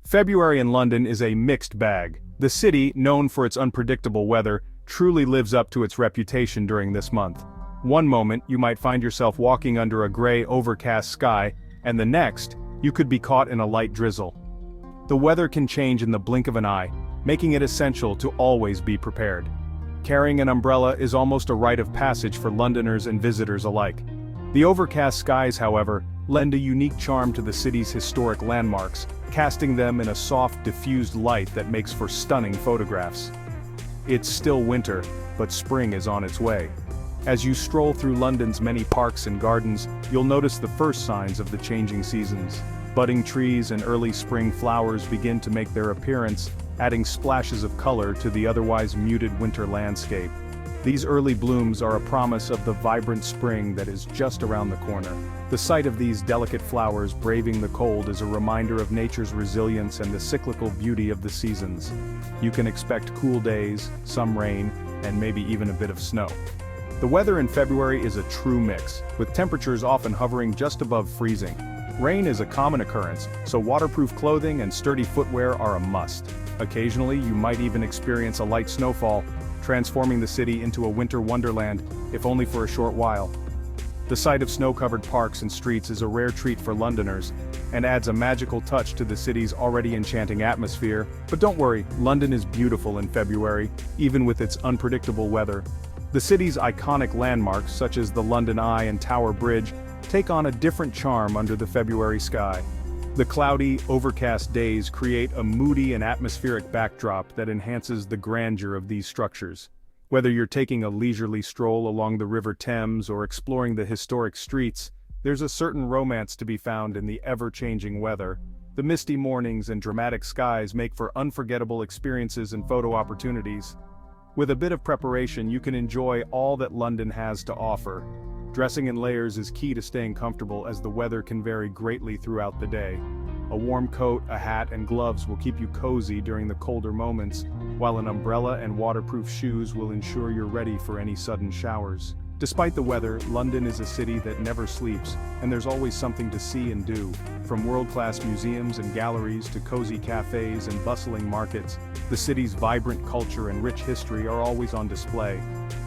February in London is a mixed bag. The city, known for its unpredictable weather, truly lives up to its reputation during this month. One moment, you might find yourself walking under a gray, overcast sky, and the next, you could be caught in a light drizzle. The weather can change in the blink of an eye, making it essential to always be prepared. Carrying an umbrella is almost a rite of passage for Londoners and visitors alike. The overcast skies, however, lend a unique charm to the city's historic landmarks, casting them in a soft, diffused light that makes for stunning photographs. It's still winter, but spring is on its way. As you stroll through London's many parks and gardens, you'll notice the first signs of the changing seasons. Budding trees and early spring flowers begin to make their appearance, adding splashes of color to the otherwise muted winter landscape. These early blooms are a promise of the vibrant spring that is just around the corner. The sight of these delicate flowers braving the cold is a reminder of nature's resilience and the cyclical beauty of the seasons. You can expect cool days, some rain, and maybe even a bit of snow. The weather in February is a true mix, with temperatures often hovering just above freezing. Rain is a common occurrence, so waterproof clothing and sturdy footwear are a must. Occasionally, you might even experience a light snowfall, transforming the city into a winter wonderland, if only for a short while. The sight of snow-covered parks and streets is a rare treat for Londoners, and adds a magical touch to the city's already enchanting atmosphere. But don't worry, London is beautiful in February, even with its unpredictable weather. The city's iconic landmarks, such as the London Eye and Tower Bridge, take on a different charm under the February sky. The cloudy, overcast days create a moody and atmospheric backdrop that enhances the grandeur of these structures. Whether you're taking a leisurely stroll along the River Thames or exploring the historic streets, there's a certain romance to be found in the ever-changing weather. The misty mornings and dramatic skies make for unforgettable experiences and photo opportunities. With a bit of preparation, you can enjoy all that London has to offer. Dressing in layers is key to staying comfortable, as the weather can vary greatly throughout the day. A warm coat, a hat, and gloves will keep you cozy during the colder moments, while an umbrella and waterproof shoes will ensure you're ready for any sudden showers. Despite the weather, London is a city that never sleeps, and there's always something to see and do. From world-class museums and galleries to cozy cafes and bustling markets, the city's vibrant culture and rich history are always on display.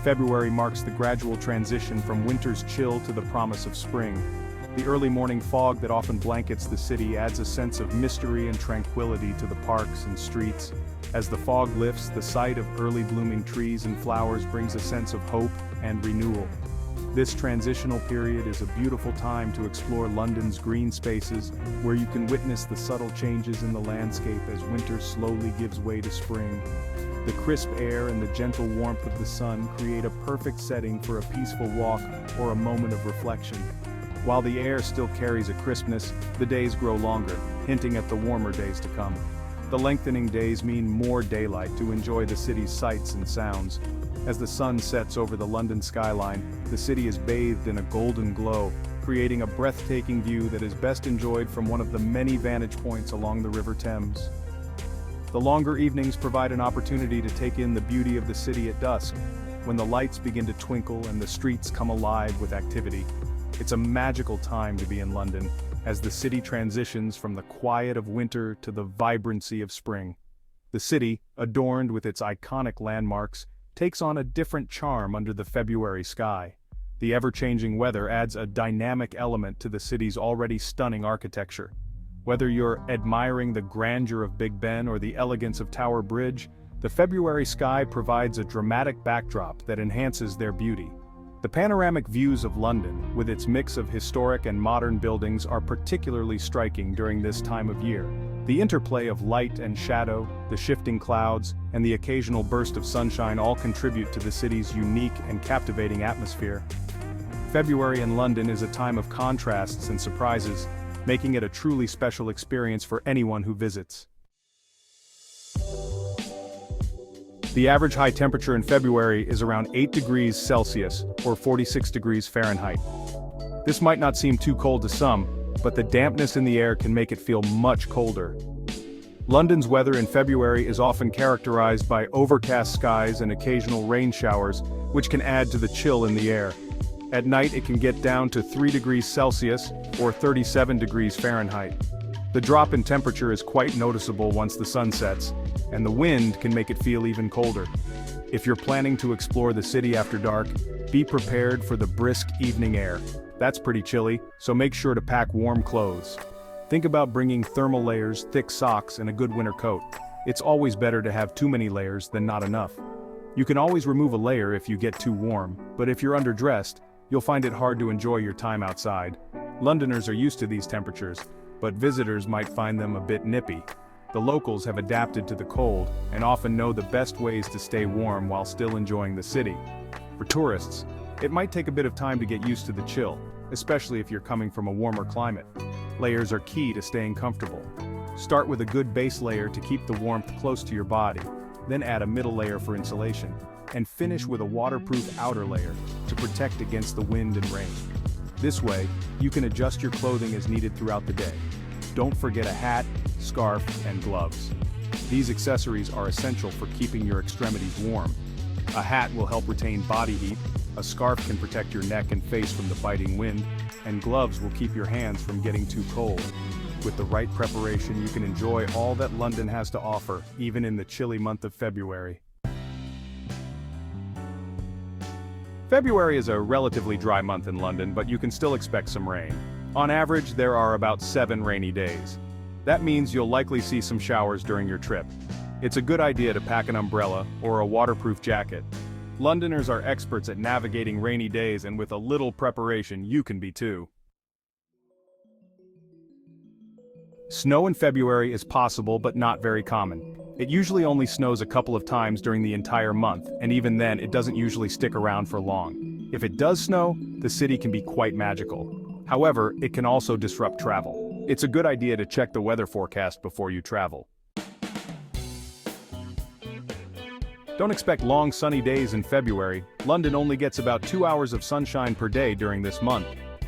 February marks the gradual transition from winter's chill to the promise of spring. The early morning fog that often blankets the city adds a sense of mystery and tranquility to the parks and streets. As the fog lifts, the sight of early blooming trees and flowers brings a sense of hope and renewal. This transitional period is a beautiful time to explore London's green spaces, where you can witness the subtle changes in the landscape as winter slowly gives way to spring. The crisp air and the gentle warmth of the sun create a perfect setting for a peaceful walk or a moment of reflection. While the air still carries a crispness, the days grow longer, hinting at the warmer days to come. The lengthening days mean more daylight to enjoy the city's sights and sounds. As the sun sets over the London skyline, the city is bathed in a golden glow, creating a breathtaking view that is best enjoyed from one of the many vantage points along the River Thames. The longer evenings provide an opportunity to take in the beauty of the city at dusk, when the lights begin to twinkle and the streets come alive with activity. It's a magical time to be in London, as the city transitions from the quiet of winter to the vibrancy of spring. The city, adorned with its iconic landmarks, takes on a different charm under the February sky. The ever-changing weather adds a dynamic element to the city's already stunning architecture. Whether you're admiring the grandeur of Big Ben or the elegance of Tower Bridge, the February sky provides a dramatic backdrop that enhances their beauty. The panoramic views of London, with its mix of historic and modern buildings, are particularly striking during this time of year. The interplay of light and shadow, the shifting clouds, and the occasional burst of sunshine all contribute to the city's unique and captivating atmosphere. February in London is a time of contrasts and surprises, making it a truly special experience for anyone who visits. The average high temperature in February is around 8 degrees Celsius, or 46 degrees Fahrenheit. This might not seem too cold to some, but the dampness in the air can make it feel much colder. London's weather in February is often characterized by overcast skies and occasional rain showers, which can add to the chill in the air. At night it can get down to 3 degrees Celsius, or 37 degrees Fahrenheit. The drop in temperature is quite noticeable once the sun sets, and the wind can make it feel even colder. If you're planning to explore the city after dark, be prepared for the brisk evening air. That's pretty chilly, so make sure to pack warm clothes. Think about bringing thermal layers, thick socks, and a good winter coat. It's always better to have too many layers than not enough. You can always remove a layer if you get too warm, but if you're underdressed, you'll find it hard to enjoy your time outside. Londoners are used to these temperatures, but visitors might find them a bit nippy. The locals have adapted to the cold and often know the best ways to stay warm while still enjoying the city. For tourists, it might take a bit of time to get used to the chill, especially if you're coming from a warmer climate. Layers are key to staying comfortable. Start with a good base layer to keep the warmth close to your body, then add a middle layer for insulation, and finish with a waterproof outer layer to protect against the wind and rain. This way, you can adjust your clothing as needed throughout the day. Don't forget a hat, scarf, and gloves. These accessories are essential for keeping your extremities warm. A hat will help retain body heat, a scarf can protect your neck and face from the biting wind, and gloves will keep your hands from getting too cold. With the right preparation, you can enjoy all that London has to offer, even in the chilly month of February. February is a relatively dry month in London, but you can still expect some rain. On average, there are about 7 rainy days. That means you'll likely see some showers during your trip. It's a good idea to pack an umbrella or a waterproof jacket. Londoners are experts at navigating rainy days, and with a little preparation, you can be too. Snow in February is possible but not very common. It usually only snows a couple of times during the entire month, and even then it doesn't usually stick around for long. If it does snow, the city can be quite magical. However, it can also disrupt travel. It's a good idea to check the weather forecast before you travel. Don't expect long sunny days in February. London only gets about 2 hours of sunshine per day during this month.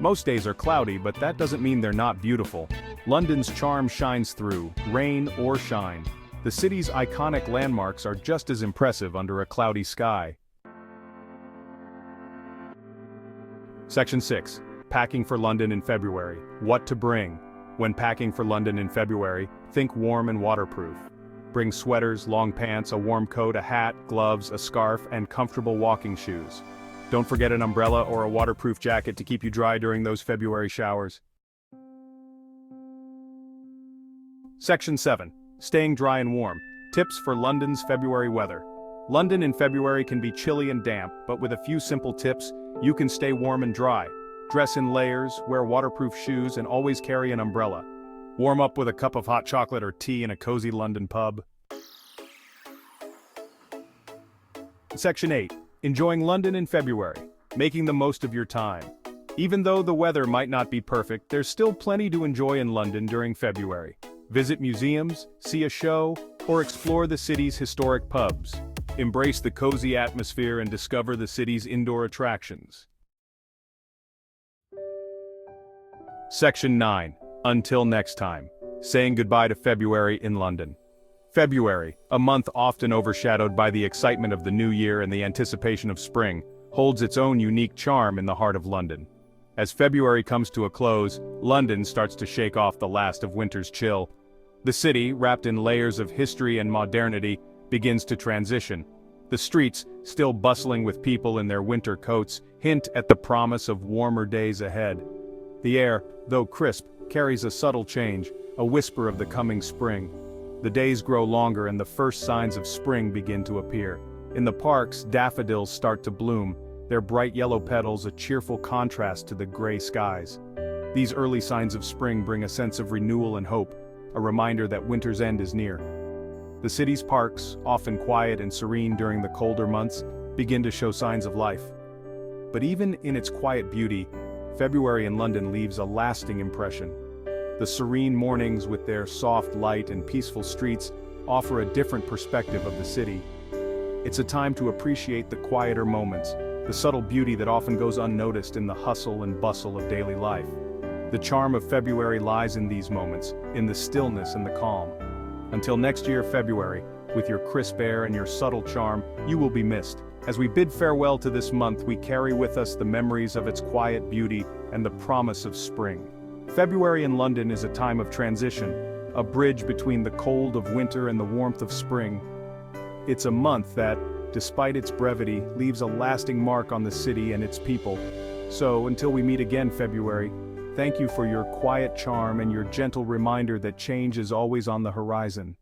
Most days are cloudy, but that doesn't mean they're not beautiful. London's charm shines through, rain or shine. The city's iconic landmarks are just as impressive under a cloudy sky. Section 6. Packing for London in February. What to bring. When packing for London in February, think warm and waterproof. Bring sweaters, long pants, a warm coat, a hat, gloves, a scarf, and comfortable walking shoes. Don't forget an umbrella or a waterproof jacket to keep you dry during those February showers. Section 7. Staying dry and warm. Tips for London's February weather. London in February can be chilly and damp, but with a few simple tips, you can stay warm and dry. Dress in layers, wear waterproof shoes, and always carry an umbrella. Warm up with a cup of hot chocolate or tea in a cozy London pub. Section 8. Enjoying London in February. Making the most of your time. Even though the weather might not be perfect, there's still plenty to enjoy in London during February. Visit museums, see a show, or explore the city's historic pubs. Embrace the cozy atmosphere and discover the city's indoor attractions. Section 9. Until next time. Saying goodbye to February in London. February, a month often overshadowed by the excitement of the new year and the anticipation of spring, holds its own unique charm in the heart of London. As February comes to a close, London starts to shake off the last of winter's chill. The city, wrapped in layers of history and modernity, begins to transition. The streets, still bustling with people in their winter coats, hint at the promise of warmer days ahead. The air, though crisp, carries a subtle change, a whisper of the coming spring. The days grow longer and the first signs of spring begin to appear. In the parks, daffodils start to bloom, their bright yellow petals a cheerful contrast to the gray skies. These early signs of spring bring a sense of renewal and hope, a reminder that winter's end is near. The city's parks, often quiet and serene during the colder months, begin to show signs of life. But even in its quiet beauty, February in London leaves a lasting impression. The serene mornings with their soft light and peaceful streets offer a different perspective of the city. It's a time to appreciate the quieter moments, the subtle beauty that often goes unnoticed in the hustle and bustle of daily life. The charm of February lies in these moments, in the stillness and the calm. Until next year, February, with your crisp air and your subtle charm, you will be missed. As we bid farewell to this month, we carry with us the memories of its quiet beauty and the promise of spring. February in London is a time of transition, a bridge between the cold of winter and the warmth of spring. It's a month that, despite its brevity, leaves a lasting mark on the city and its people. So, until we meet again, February, thank you for your quiet charm and your gentle reminder that change is always on the horizon.